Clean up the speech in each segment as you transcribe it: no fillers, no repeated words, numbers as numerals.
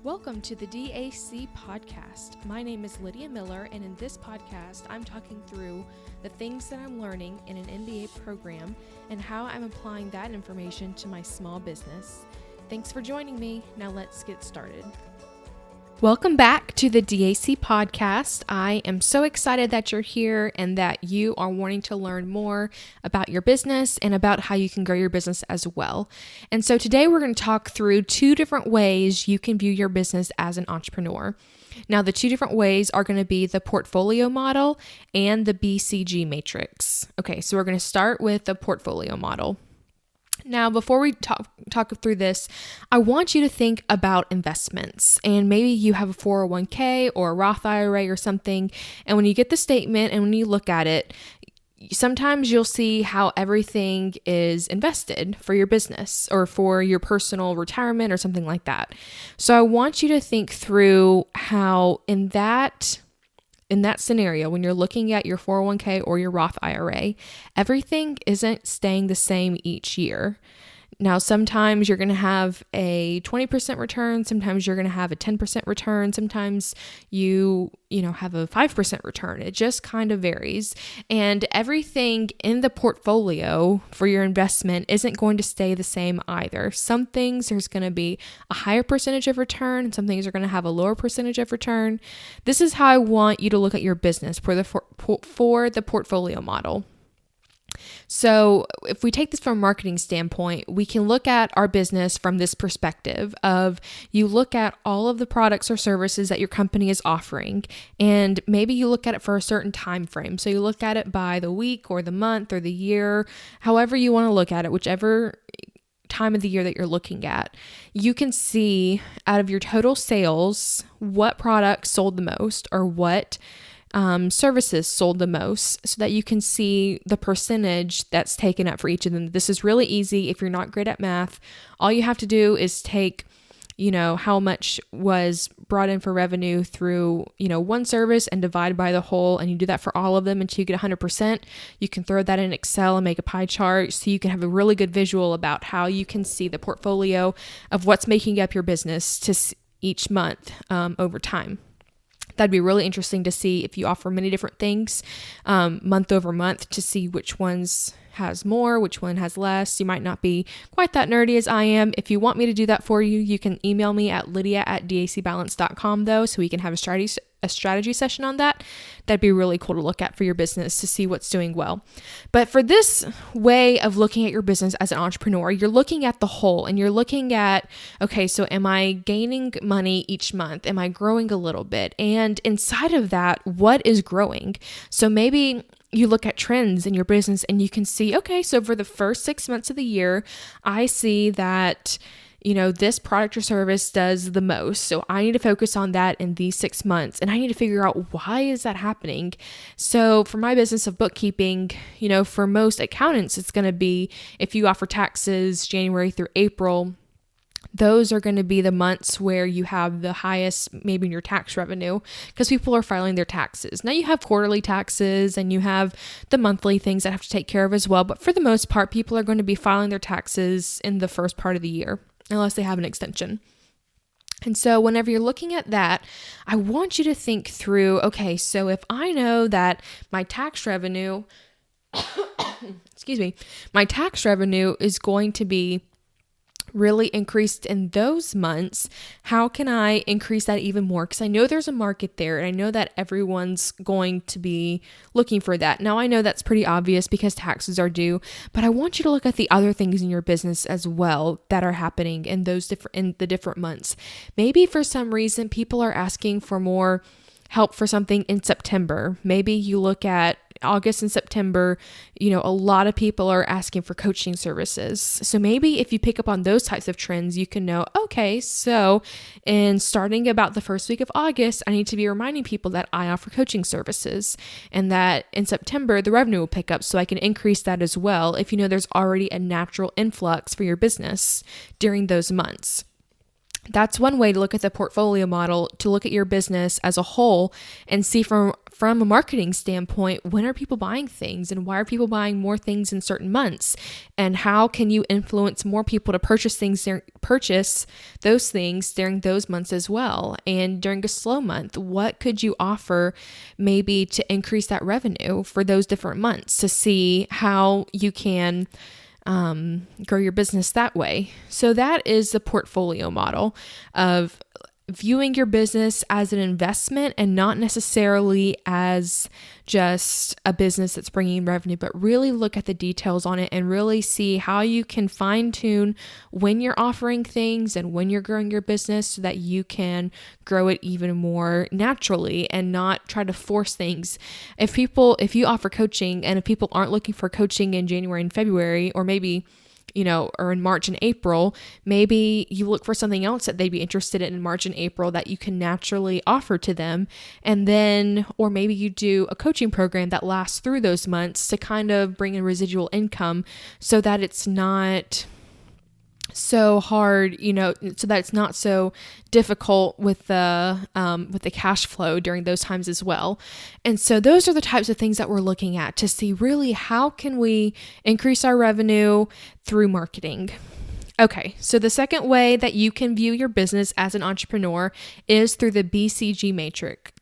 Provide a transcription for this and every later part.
Welcome to the DAC podcast. My name is Lydia Miller, and in this podcast, I'm talking through the things that I'm learning in an MBA program and how I'm applying that information to my small business. Thanks for joining me. Now let's get started. Welcome back to the DAC podcast. I am so excited that you're here and that you are wanting to learn more about your business and about how you can grow your business as well. And so today we're going to talk through two different ways you can view your business as an entrepreneur. Now, the two different ways are going to be the portfolio model and the BCG Matrix. Okay, so we're going to start with the portfolio model. Now, before we talk through this, I want you to think about investments, and maybe you have a 401k or a Roth IRA or something, and when you get the statement and when you look at it, sometimes you'll see how everything is invested for your business or for your personal retirement or something like that. So I want you to think through how in that scenario, when you're looking at your 401k or your Roth IRA, everything isn't staying the same each year. Now, sometimes you're going to have a 20% return. Sometimes you're going to have a 10% return. Sometimes you have a 5% return. It just kind of varies. And everything in the portfolio for your investment isn't going to stay the same either. Some things there's going to be a higher percentage of return. And some things are going to have a lower percentage of return. This is how I want you to look at your business for the portfolio model. So if we take this from a marketing standpoint, we can look at our business from this perspective of you look at all of the products or services that your company is offering, and maybe you look at it for a certain time frame. So you look at it by the week or the month or the year, however you want to look at it, whichever time of the year that you're looking at. You can see out of your total sales what products sold the most or what services sold the most, so that you can see the percentage that's taken up for each of them. This is really easy. If you're not great at math, all you have to do is take, how much was brought in for revenue through, one service and divide by the whole, and you do that for all of them until you get 100%. You can throw that in Excel and make a pie chart so you can have a really good visual about how you can see the portfolio of what's making up your business to each month over time. That'd be really interesting to see if you offer many different things month over month to see which ones has more, which one has less. You might not be quite that nerdy as I am. If you want me to do that for you, you can email me at lydia@dacbalance.com though, so we can have a strategy session on that. That'd be really cool to look at for your business to see what's doing well. But for this way of looking at your business as an entrepreneur, you're looking at the whole and you're looking at, okay, so am I gaining money each month? Am I growing a little bit? And inside of that, what is growing? So maybe you look at trends in your business and you can see, okay, so for the first 6 months of the year, I see that this product or service does the most. So I need to focus on that in these 6 months, and I need to figure out why is that happening. So for my business of bookkeeping, for most accountants, it's going to be if you offer taxes January through April, those are going to be the months where you have the highest, maybe in your tax revenue, because people are filing their taxes. Now you have quarterly taxes and you have the monthly things that have to take care of as well. But for the most part, people are going to be filing their taxes in the first part of the year, unless they have an extension. And so whenever you're looking at that, I want you to think through, okay, so if I know that my tax revenue, my tax revenue is going to be really increased in those months, how can I increase that even more? Because I know there's a market there, and I know that everyone's going to be looking for that. Now, I know that's pretty obvious because taxes are due, but I want you to look at the other things in your business as well that are happening in the different months. Maybe for some reason, people are asking for more help for something in September. Maybe you look at August and September, a lot of people are asking for coaching services. So maybe if you pick up on those types of trends, you can know, okay, so in starting about the first week of August, I need to be reminding people that I offer coaching services, and that in September, the revenue will pick up so I can increase that as well if there's already a natural influx for your business during those months. That's one way to look at the portfolio model, to look at your business as a whole and see from a marketing standpoint, when are people buying things and why are people buying more things in certain months? And how can you influence more people to purchase those things during those months as well? And during a slow month, what could you offer maybe to increase that revenue for those different months to see how you can grow your business that way? So that is the portfolio model of viewing your business as an investment and not necessarily as just a business that's bringing revenue, but really look at the details on it and really see how you can fine tune when you're offering things and when you're growing your business so that you can grow it even more naturally and not try to force things. If you offer coaching and if people aren't looking for coaching in January and February, or maybe or in March and April, maybe you look for something else that they'd be interested in March and April that you can naturally offer to them. And then, or maybe you do a coaching program that lasts through those months to kind of bring in residual income so that it's not so hard, so that it's not so difficult with the cash flow during those times as well. And so those are the types of things that we're looking at to see really how can we increase our revenue through marketing. Okay, so the second way that you can view your business as an entrepreneur is through the BCG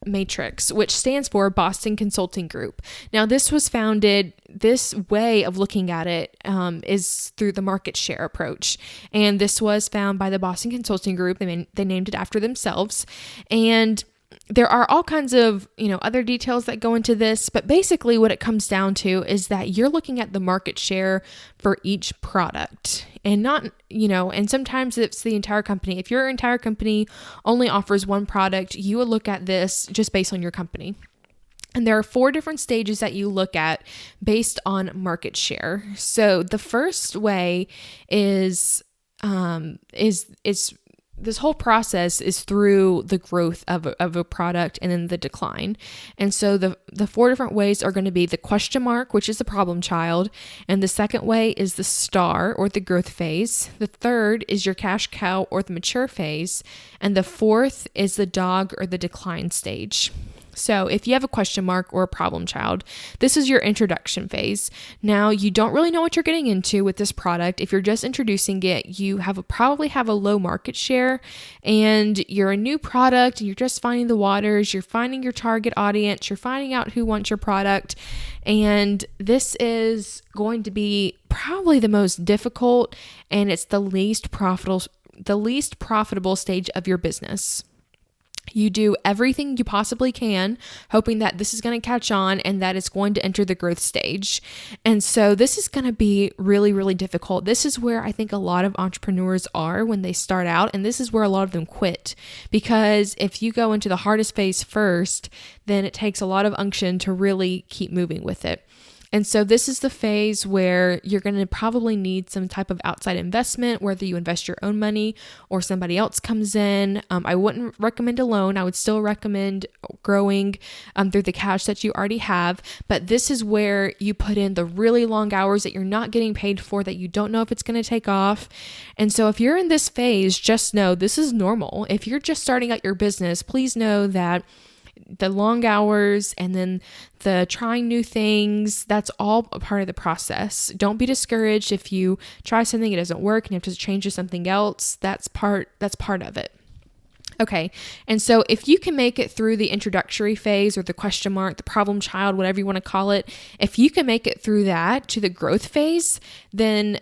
Matrix, which stands for Boston Consulting Group. Now, this way of looking at it is through the market share approach. And this was found by the Boston Consulting Group. They named it after themselves. And there are all kinds of, other details that go into this, but basically what it comes down to is that you're looking at the market share for each product and not, and sometimes it's the entire company. If your entire company only offers one product, you would look at this just based on your company. And there are 4 different stages that you look at based on market share. So the first way is this whole process is through the growth of a product and then the decline. And so the 4 different ways are going to be the question mark, which is the problem child. And the second way is the star or the growth phase. The third is your cash cow or the mature phase. And the fourth is the dog or the decline stage. So if you have a question mark or a problem child, this is your introduction phase. Now, you don't really know what you're getting into with this product. If you're just introducing it, you probably have a low market share and you're a new product and you're just finding the waters, you're finding your target audience, you're finding out who wants your product. And this is going to be probably the most difficult and it's the least profitable stage of your business. You do everything you possibly can, hoping that this is going to catch on and that it's going to enter the growth stage. And so this is going to be really, really difficult. This is where I think a lot of entrepreneurs are when they start out. And this is where a lot of them quit, because if you go into the hardest phase first, then it takes a lot of unction to really keep moving with it. And so this is the phase where you're going to probably need some type of outside investment, whether you invest your own money or somebody else comes in. I wouldn't recommend alone. I would still recommend growing through the cash that you already have. But this is where you put in the really long hours that you're not getting paid for, that you don't know if it's going to take off. And so if you're in this phase, just know this is normal. If you're just starting out your business, please know that the long hours and then the trying new things, that's all a part of the process. Don't be discouraged if you try something, it doesn't work and you have to change to something else. That's part of it. Okay. And so if you can make it through the introductory phase or the question mark, the problem child, whatever you want to call it, if you can make it through that to the growth phase, then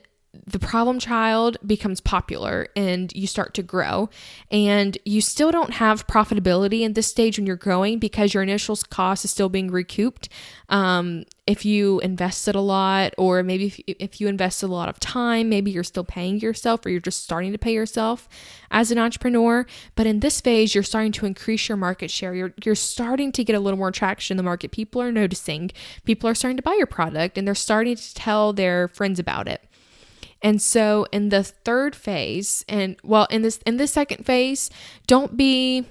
the problem child becomes popular and you start to grow, and you still don't have profitability in this stage when you're growing because your initial cost is still being recouped. If you invested a lot, or maybe if you invested a lot of time, maybe you're still paying yourself or you're just starting to pay yourself as an entrepreneur. But in this phase, you're starting to increase your market share. You're starting to get a little more traction in the market. People are noticing. People are starting to buy your product and they're starting to tell their friends about it. And so in the third phase, in this second phase, don't be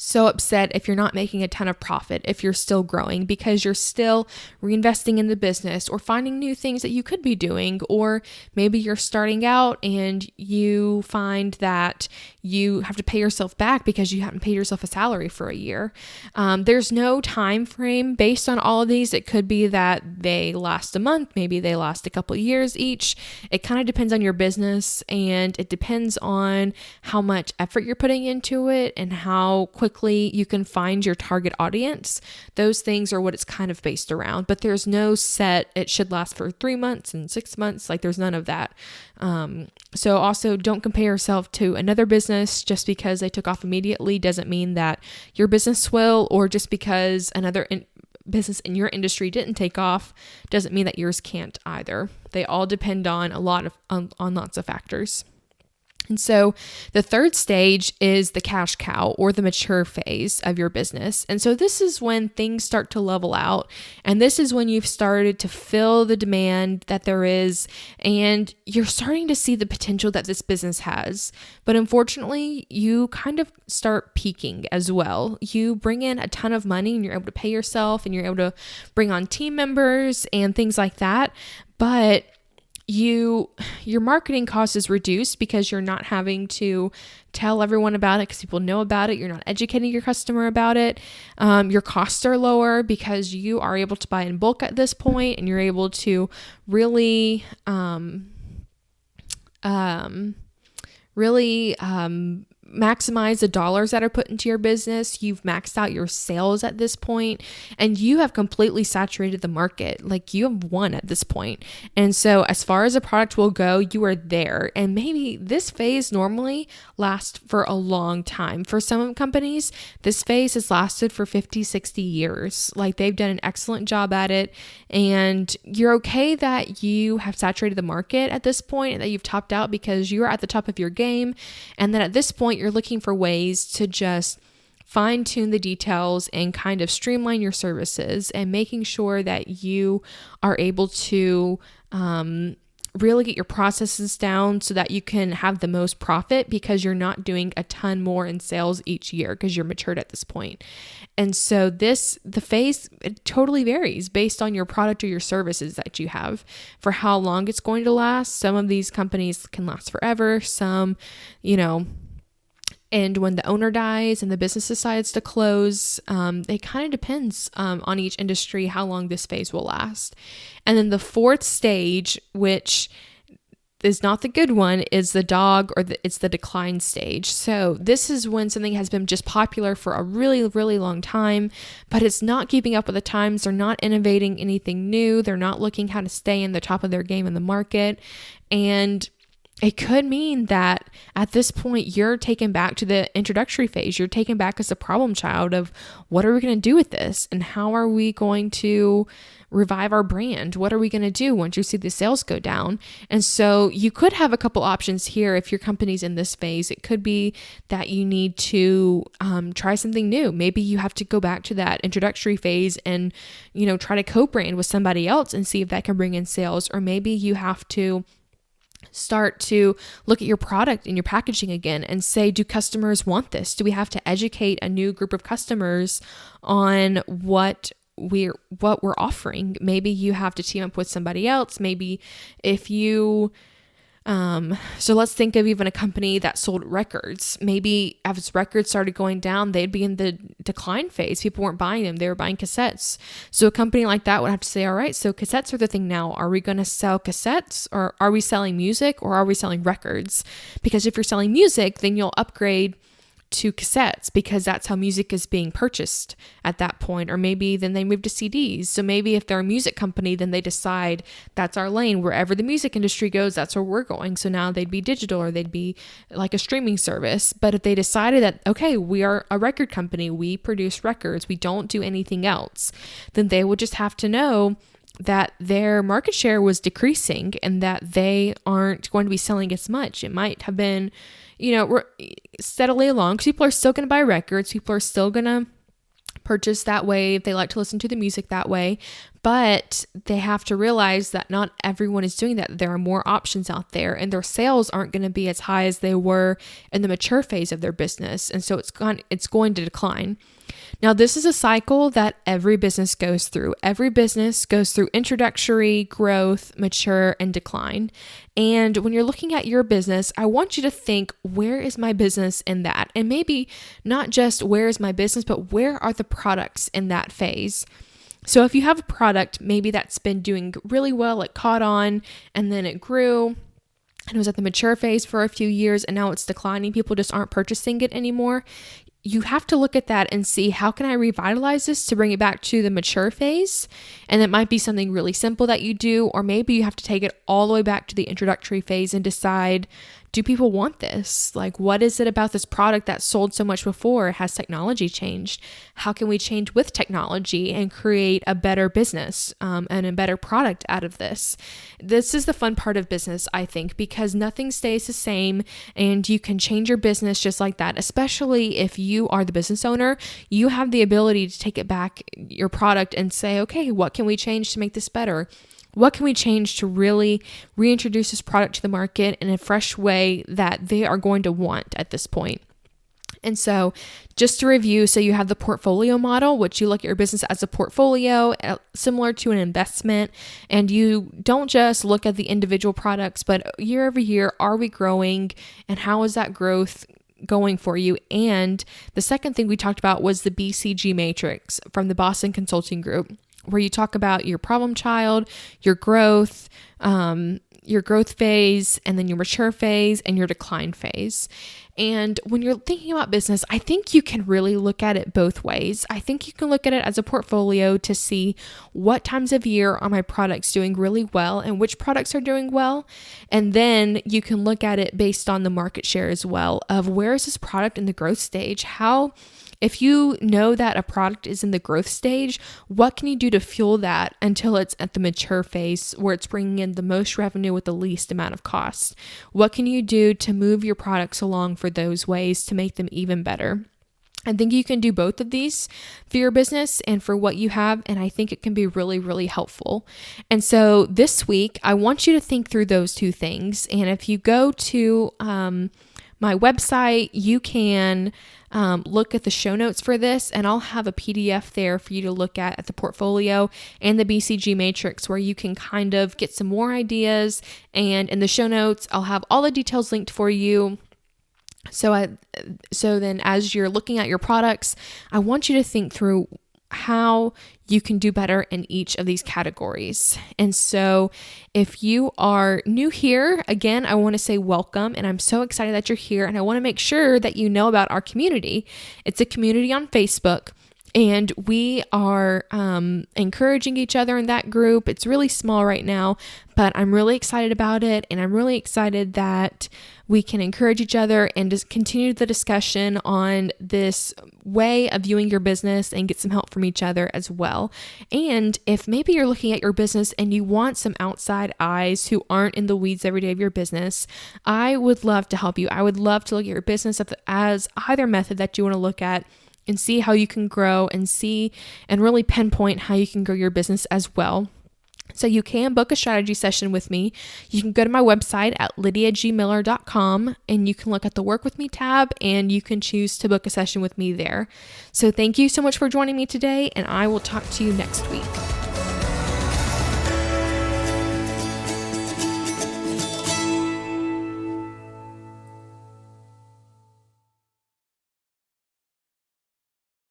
so upset if you're not making a ton of profit, if you're still growing, because you're still reinvesting in the business or finding new things that you could be doing. Or maybe you're starting out and you find that you have to pay yourself back because you haven't paid yourself a salary for a year. There's no time frame based on all of these. It could be that they last a month, maybe they last a couple of years each. It kind of depends on your business, and it depends on how much effort you're putting into it and how quickly you can find your target audience. Those things are what it's kind of based around, but there's no set, it should last for 3 months and 6 months. Like, there's none of that. So also, don't compare yourself to another business. Just because they took off immediately doesn't mean that your business will, or just because another business in your industry didn't take off doesn't mean that yours can't either. They all depend on on lots of factors. And so the third stage is the cash cow, or the mature phase of your business. And so this is when things start to level out. And this is when you've started to fill the demand that there is, and you're starting to see the potential that this business has. But unfortunately, you kind of start peaking as well. You bring in a ton of money and you're able to pay yourself and you're able to bring on team members and things like that. But your marketing cost is reduced because you're not having to tell everyone about it because people know about it. You're not educating your customer about it. Your costs are lower because you are able to buy in bulk at this point, and you're able to really maximize the dollars that are put into your business. You've maxed out your sales at this point, and you have completely saturated the market. Like, you have won at this point. And so as far as a product will go, you are there. And maybe this phase normally lasts for a long time. For some companies, this phase has lasted for 50, 60 years. Like, they've done an excellent job at it, and you're okay that you have saturated the market at this point and that you've topped out because you're at the top of your game. And then at this point, you're looking for ways to just fine tune the details and kind of streamline your services, and making sure that you are able to really get your processes down so that you can have the most profit, because you're not doing a ton more in sales each year because you're matured at this point. And so the phase, it totally varies based on your product or your services that you have, for how long it's going to last. Some of these companies can last forever. Some, and when the owner dies and the business decides to close, it kind of depends on each industry how long this phase will last. And then the fourth stage, which is not the good one, is the dog, or it's the decline stage. So this is when something has been just popular for a really, really long time, but it's not keeping up with the times. They're not innovating anything new. They're not looking how to stay in the top of their game in the market. And it could mean that at this point, you're taken back to the introductory phase. You're taken back as a problem child of, what are we going to do with this? And how are we going to revive our brand? What are we going to do once you see the sales go down? And so you could have a couple options here if your company's in this phase. It could be that you need to try something new. Maybe you have to go back to that introductory phase and, try to co-brand with somebody else and see if that can bring in sales. Or maybe you have to start to look at your product and your packaging again and say, do customers want this? Do we have to educate a new group of customers on what we're offering? Maybe you have to team up with somebody else. Maybe if you so let's think of even a company that sold records. Maybe as records started going down, they'd be in the decline phase. People weren't buying them. They were buying cassettes. So a company like that would have to say, all right, so cassettes are the thing now. Are we going to sell cassettes, or are we selling music, or are we selling records? Because if you're selling music, then you'll upgrade to cassettes because that's how music is being purchased at that point. Or maybe then they move to CDs. So maybe if they're a music company, then they decide that's our lane. Wherever the music industry goes, that's where we're going. So now they'd be digital, or they'd be like a streaming service. But if they decided that, okay, we are a record company, we produce records, we don't do anything else, then they would just have to know that their market share was decreasing and that they aren't going to be selling as much. It might have been, steadily along, because people are still going to buy records. People are still going to purchase that way, if they like to listen to the music that way, but they have to realize that not everyone is doing that. There are more options out there, and their sales aren't going to be as high as they were in the mature phase of their business. And so it's going to decline. Now, this is a cycle that every business goes through. Every business goes through introductory, growth, mature, and decline. And when you're looking at your business, I want you to think, where is my business in that? And maybe not just where is my business, but where are the products in that phase? So if you have a product, maybe that's been doing really well, it caught on, and then it grew, and it was at the mature phase for a few years, and now it's declining. People just aren't purchasing it anymore. You have to look at that and see, how can I revitalize this to bring it back to the mature phase? And it might be something really simple that you do, or maybe you have to take it all the way back to the introductory phase and decide, do people want this? Like, what is it about this product that sold so much before? Has technology changed? How can we change with technology and create a better business and a better product out of this? This is the fun part of business, I think, because nothing stays the same, and you can change your business just like that. Especially if you are the business owner, you have the ability to take it back, your product, and say, okay, what can we change to make this better? What can we change to really reintroduce this product to the market in a fresh way that they are going to want at this point? And so just to review, so you have the portfolio model, which you look at your business as a portfolio, similar to an investment. And you don't just look at the individual products, but year over year, are we growing? And how is that growth going for you? And the second thing we talked about was the BCG Matrix from the Boston Consulting Group, where you talk about your problem child, your growth phase, and then your mature phase and your decline phase. And when you're thinking about business, I think you can really look at it both ways. I think you can look at it as a portfolio to see what times of year are my products doing really well and which products are doing well. And then you can look at it based on the market share as well, of where is this product in the growth stage? If you know that a product is in the growth stage, what can you do to fuel that until it's at the mature phase where it's bringing in the most revenue with the least amount of cost? What can you do to move your products along for those ways to make them even better? I think you can do both of these for your business and for what you have, and I think it can be really, really helpful. And so this week, I want you to think through those two things. And if you go to my website, you can look at the show notes for this, and I'll have a PDF there for you to look at the portfolio and the BCG Matrix, where you can kind of get some more ideas. And in the show notes, I'll have all the details linked for you. So then as you're looking at your products, I want you to think through how you can do better in each of these categories. And so if you are new here, again, I want to say welcome, and I'm so excited that you're here, and I want to make sure that you know about our community. It's a community on Facebook, and we are encouraging each other in that group. It's really small right now, but I'm really excited about it, and I'm really excited that we can encourage each other and just continue the discussion on this way of viewing your business and get some help from each other as well. And if maybe you're looking at your business and you want some outside eyes who aren't in the weeds every day of your business, I would love to help you. I would love to look at your business as either method that you want to look at and see how you can grow and see and really pinpoint how you can grow your business as well. So you can book a strategy session with me. You can go to my website at lydiagmiller.com, and you can look at the Work With Me tab, and you can choose to book a session with me there. So thank you so much for joining me today, and I will talk to you next week.